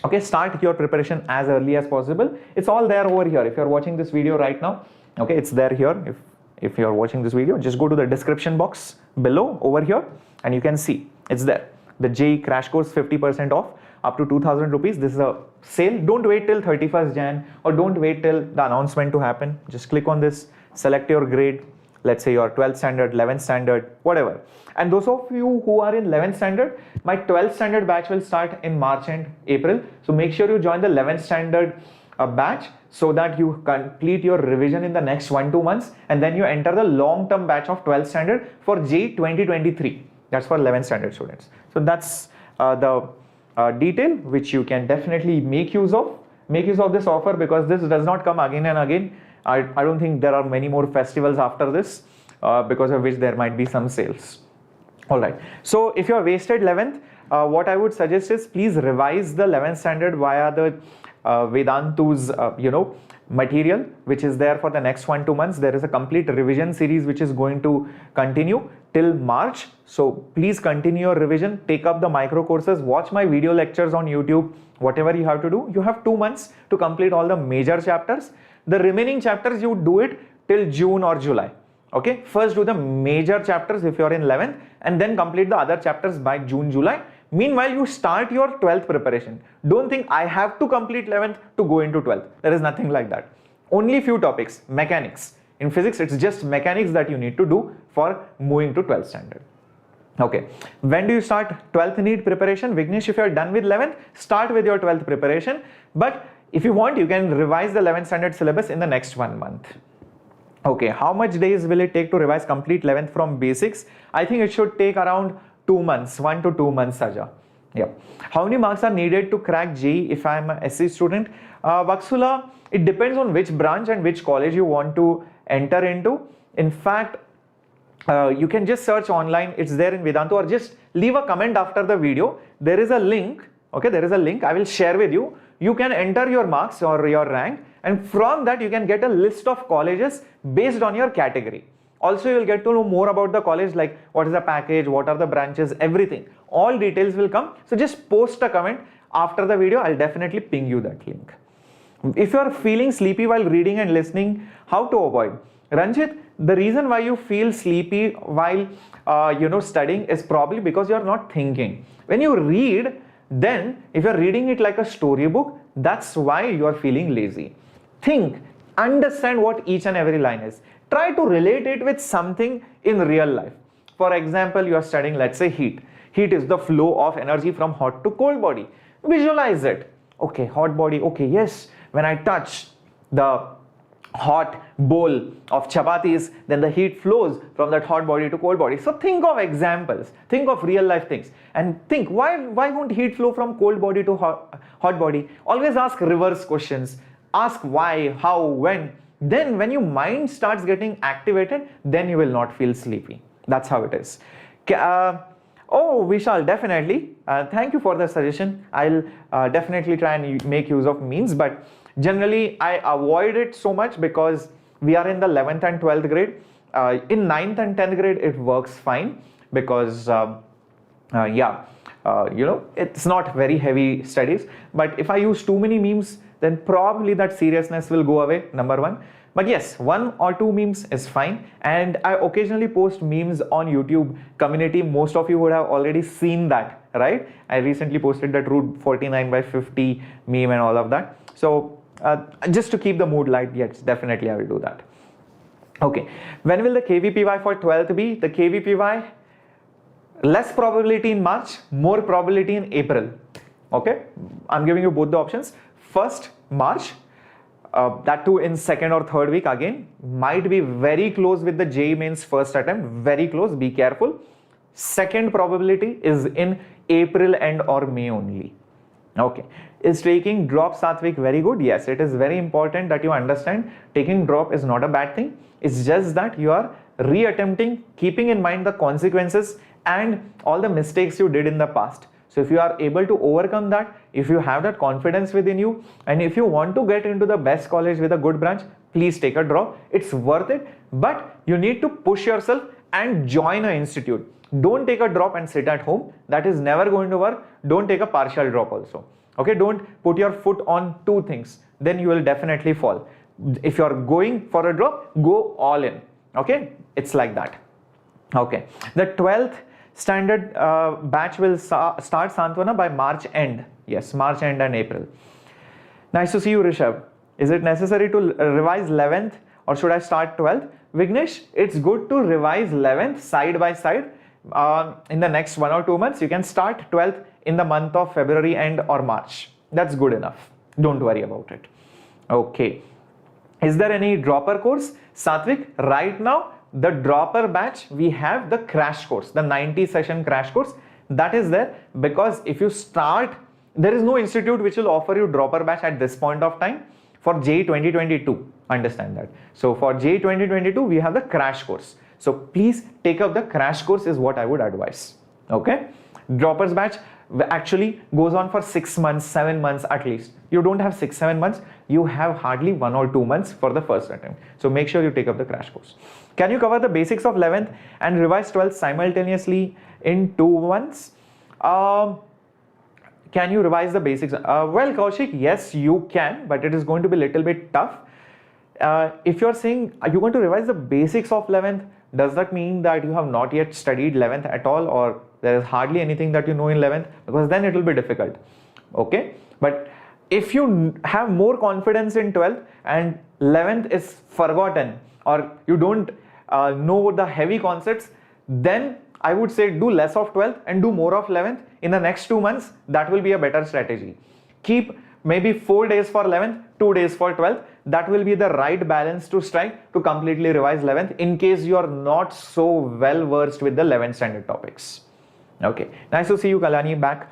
Okay, start your preparation as early as possible. It's all there over here. If you're watching this video right now, okay, it's there here. If you're watching this video, just go to the description box below over here and you can see it's there. The JEE crash course 50% off up to 2,000 rupees. This is a sale. Don't wait till 31st Jan or don't wait till the announcement to happen. Just click on this, select your grade. Let's say your 12th standard, 11th standard, whatever. And those of you who are in 11th standard, my 12th standard batch will start in March and April. So make sure you join the 11th standard batch so that you complete your revision in the next 1-2 months, and then you enter the long-term batch of 12th standard for JEE 2023. That's for 11th standard students. So that's the detail which you can definitely make use of. Make use of this offer, because this does not come again and again. I don't think there are many more festivals after this, because of which there might be some sales. All right. So if you are wasted 11th, what I would suggest is please revise the 11th standard via the Vedantu's material, which is there for the next 1-2 months. There is a complete revision series which is going to continue till March. So please continue your revision, take up the micro courses, watch my video lectures on YouTube, whatever you have to do. You have 2 months to complete all the major chapters. The remaining chapters, you do it till June or July. Okay, first do the major chapters if you are in 11th, and then complete the other chapters by June, July. Meanwhile, you start your 12th preparation. Don't think I have to complete 11th to go into 12th. There is nothing like that. Only few topics, mechanics. In physics, it's just mechanics that you need to do for moving to 12th standard. Okay, when do you start 12th NEET preparation? Vignesh, if you are done with 11th, start with your 12th preparation. But if you want, you can revise the 11th standard syllabus in the next 1 month. Okay, how much days will it take to revise complete 11th from basics? I think it should take around 2 months, 1 to 2 months, Saja. Yeah. How many marks are needed to crack JEE if I am a SC student? Vaksula, it depends on which branch and which college you want to enter into. In fact, you can just search online, it's there in Vedantu, or just leave a comment after the video. There is a link, okay, there is a link I will share with you. You can enter your marks or your rank, and from that you can get a list of colleges based on your category. Also, you will get to know more about the college, like what is the package, what are the branches, everything. All details will come. So just post a comment after the video. I'll definitely ping you that link. If you are feeling sleepy while reading and listening, how to avoid? Ranjit, the reason why you feel sleepy while studying is probably because you are not thinking. When you read, then if you are reading it like a storybook, that's why you are feeling lazy. Think, understand what each and every line is. Try to relate it with something in real life. For example, you are studying, let's say, heat. Heat is the flow of energy from hot to cold body. Visualize it. Okay, hot body. Okay, yes, when I touch the hot bowl of chapatis, then the heat flows from that hot body to cold body. So think of examples, think of real life things, and think, why won't heat flow from cold body to hot body? Always ask reverse questions. Ask why, how, when. Then when your mind starts getting activated, then you will not feel sleepy. That's how it is. Oh, Vishal, definitely. Thank you for the suggestion. I'll definitely try and make use of memes, but generally I avoid it so much because we are in the 11th and 12th grade. In 9th and 10th grade, it works fine because it's not very heavy studies. But if I use too many memes, then probably that seriousness will go away, number one. But yes, 1 or 2 memes is fine, and I occasionally post memes on YouTube community. Most of you would have already seen that, right? I recently posted that root 49/50 meme and all of that. So just to keep the mood light, yes, definitely I will do that. Okay, when will the KVPY for 12th be? The KVPY, less probability in March, more probability in April. Okay, I'm giving you both the options. First, March, that too in second or third week, again might be very close with the JEE mains first attempt, very close, be careful. Second probability is in April and or May only. Okay, is taking drop Satvik very good? Yes, it is very important that you understand taking drop is not a bad thing. It's just that you are reattempting, keeping in mind the consequences and all the mistakes you did in the past. So if you are able to overcome that, if you have that confidence within you, and if you want to get into the best college with a good branch, please take a drop. It's worth it, but you need to push yourself and join an institute. Don't take a drop and sit at home. That is never going to work. Don't take a partial drop also. Okay, don't put your foot on 2 things. Then you will definitely fall. If you are going for a drop, go all in. Okay, it's like that. Okay, the 12th standard batch will start Santwana by March end. Yes, March end and April. Nice to see you, Rishabh. Is it necessary to revise 11th or should I start 12th? Vignesh, it's good to revise 11th side by side. In the next 1 or 2 months, you can start 12th in the month of February end or March. That's good enough. Don't worry about it. Okay. Is there any dropper course? Satvik, right now, the dropper batch, we have the crash course, the 90 session crash course. That is there because if you start, there is no institute which will offer you dropper batch at this point of time for JEE 2022. Understand that. So for JEE 2022, we have the crash course. So please take up the crash course is what I would advise. Okay. Droppers batch actually goes on for 6 months, 7 months at least. You don't have 6-7 months. You have hardly 1 or 2 months for the first attempt. So make sure you take up the crash course. Can you cover the basics of 11th and revise 12th simultaneously in 2 months? Can you revise the basics? Well, Kaushik, yes, you can, but it is going to be a little bit tough. If you're saying, are you going to revise the basics of 11th? Does that mean that you have not yet studied 11th at all, or there is hardly anything that you know in 11th? Because then it will be difficult. Okay. But if you have more confidence in 12th and 11th is forgotten, or you don't know the heavy concepts, then I would say do less of 12th and do more of 11th in the next 2 months. That will be a better strategy. Keep maybe 4 days for 11th, 2 days for 12th. That will be the right balance to strike to completely revise 11th in case you are not so well versed with the 11th standard topics. Okay, nice to see you, Kalani, back.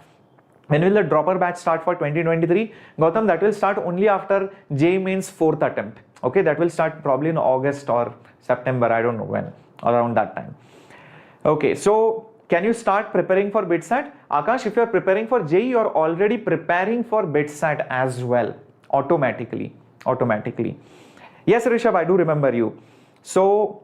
When will the dropper batch start for 2023? Gautam, that will start only after JEE mains 4th attempt. Okay, that will start probably in August or September, I don't know when, around that time. Okay, so can you start preparing for BITSAT? Akash, if you are preparing for JEE, you are already preparing for BITSAT as well, automatically. Yes, Rishabh, I do remember you. So,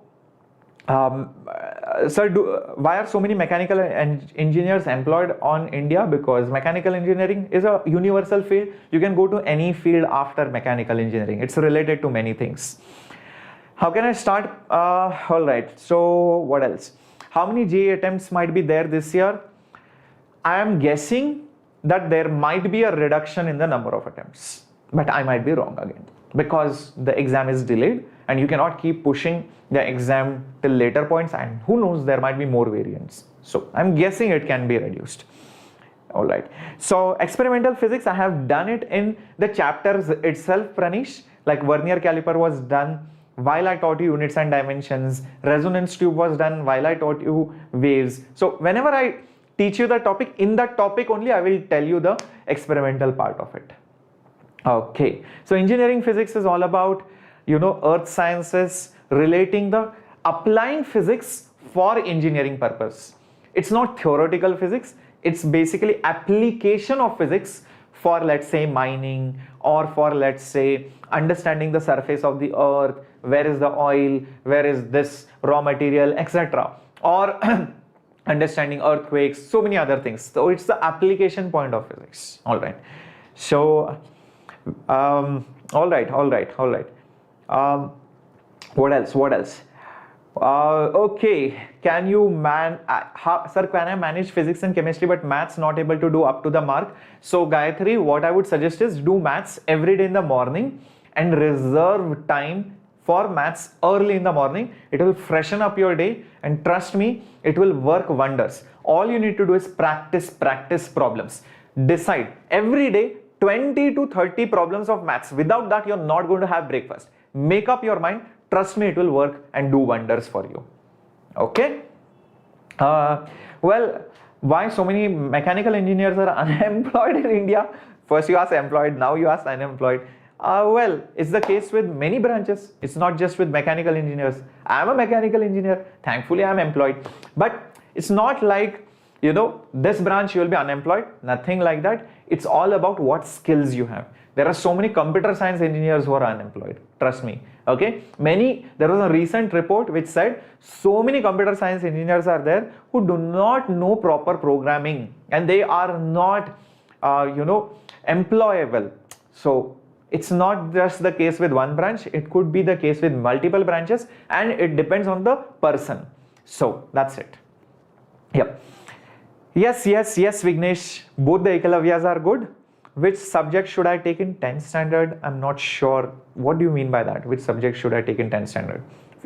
sir, why are so many mechanical engineers employed on India? Because mechanical engineering is a universal field. You can go to any field after mechanical engineering. It's related to many things. How can I start? All right. So what else? How many JEE attempts might be there this year? I am guessing that there might be a reduction in the number of attempts, but I might be wrong again because the exam is delayed and you cannot keep pushing the exam till later points, and who knows, there might be more variants. So I'm guessing it can be reduced. All right. So experimental physics, I have done it in the chapters itself, Pranish. Like vernier caliper was done while I taught you units and dimensions. Resonance tube was done while I taught you waves. So whenever I teach you the topic, in that topic only I will tell you the experimental part of it. Okay. So engineering physics is all about, earth sciences, relating the applying physics for engineering purpose. It's not theoretical physics. It's basically application of physics for, let's say, mining, or for, let's say, understanding the surface of the earth, where is the oil, where is this raw material, etc. Or understanding earthquakes, so many other things. So it's the application point of physics. All right. So All right. What else? Okay, can you sir, can I manage physics and chemistry but maths not able to do up to the mark? So Gayatri, what I would suggest is do maths every day in the morning and reserve time for maths early in the morning. It will freshen up your day, and trust me, it will work wonders. All you need to do is practice problems. Decide every day 20 to 30 problems of maths. Without that, you're not going to have breakfast. Make up your mind. Trust me, it will work and do wonders for you. Okay? Well, why so many mechanical engineers are unemployed in India? First you ask employed, now you ask unemployed. Well, it's the case with many branches. It's not just with mechanical engineers. I'm a mechanical engineer. Thankfully, I'm employed. But it's not like, this branch you will be unemployed. Nothing like that. It's all about what skills you have. There are so many computer science engineers who are unemployed. Trust me. Okay. There was a recent report which said so many computer science engineers are there who do not know proper programming, and they are not, employable. So it's not just the case with one branch. It could be the case with multiple branches, and it depends on the person. So that's it. Yep. Yes, Vignesh. Both the Ekalavyas are good. Which subject should I take in 10th standard? I'm not sure. What do you mean by that? Which subject should I take in 10th standard?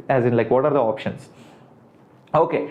As in, like, what are the options? Okay.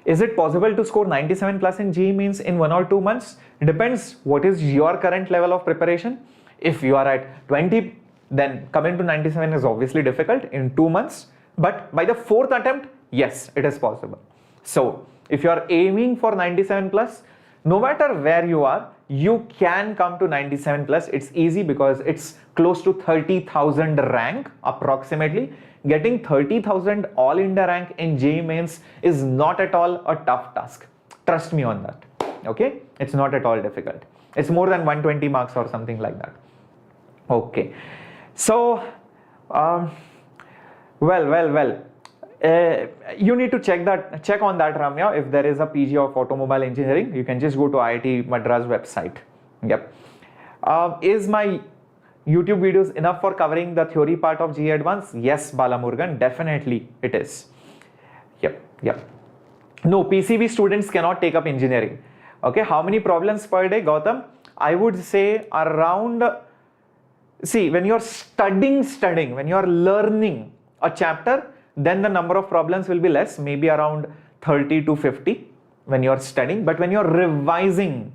Is it possible to score 97 plus in JEE Mains in 1 or 2 months? Depends what is your current level of preparation. If you are at 20, then coming to 97 is obviously difficult in 2 months. But by the 4th attempt, yes, it is possible. So if you are aiming for 97 plus, no matter where you are, you can come to 97 plus. It's easy because it's close to 30,000 rank approximately. Getting 30,000 all India rank in JEE Mains is not at all a tough task. Trust me on that. Okay, it's not at all difficult. It's more than 120 marks or something like that. Okay, so you need to check on that, Ramya. If there is a PG of automobile engineering, you can just go to IIT Madras website. Yep. Is my YouTube videos enough for covering the theory part of JEE Advanced? Yes, Balamurgan, definitely it is. Yep. No, PCB students cannot take up engineering. Okay, how many problems per day, Gautam? I would say around, see, when you're studying, when you're learning a chapter, then the number of problems will be less, maybe around 30 to 50 when you're studying. But when you're revising,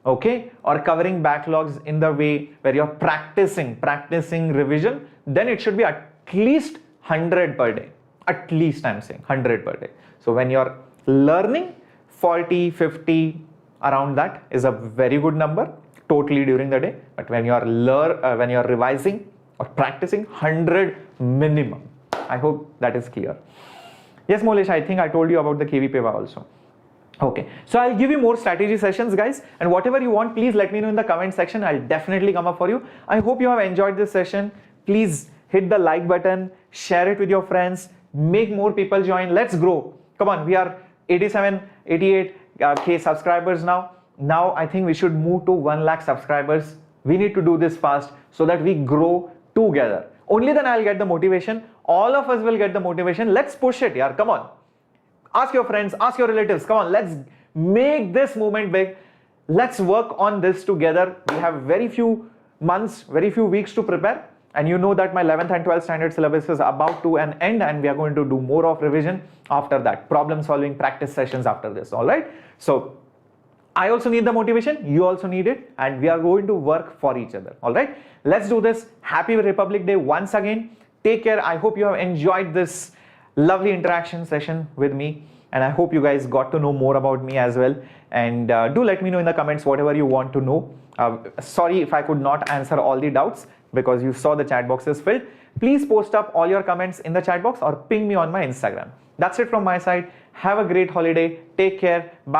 okay, or covering backlogs in the way where you're practicing revision, then it should be at least 100 per day. At least I'm saying 100 per day. So when you're learning, 40, 50, around that is a very good number totally during the day. But when you're revising or practicing, 100 minimum. I hope that is clear. Yes, Molesh, I think I told you about the KV Peva also. Okay, so I'll give you more strategy sessions, guys, and whatever you want, please let me know in the comment section. I'll definitely come up for you. I hope you have enjoyed this session. Please hit the like button, share it with your friends, make more people join. Let's grow. Come on, we are 87, 88K subscribers now. Now I think we should move to 1 lakh subscribers. We need to do this fast so that we grow together. Only then I'll get the motivation. All of us will get the motivation. Let's push it, yaar. Come on. Ask your friends, ask your relatives. Come on, let's make this movement big. Let's work on this together. We have very few months, very few weeks to prepare. And you know that my 11th and 12th standard syllabus is about to an end, and we are going to do more of revision after that. Problem solving practice sessions after this. All right. So I also need the motivation. You also need it. And we are going to work for each other. All right. Let's do this. Happy Republic Day once again. Take care. I hope you have enjoyed this lovely interaction session with me, and I hope you guys got to know more about me as well. And do let me know in the comments whatever you want to know. Sorry if I could not answer all the doubts because you saw the chat box is filled. Please post up all your comments in the chat box or ping me on my Instagram. That's it from my side. Have a great holiday. Take care. Bye.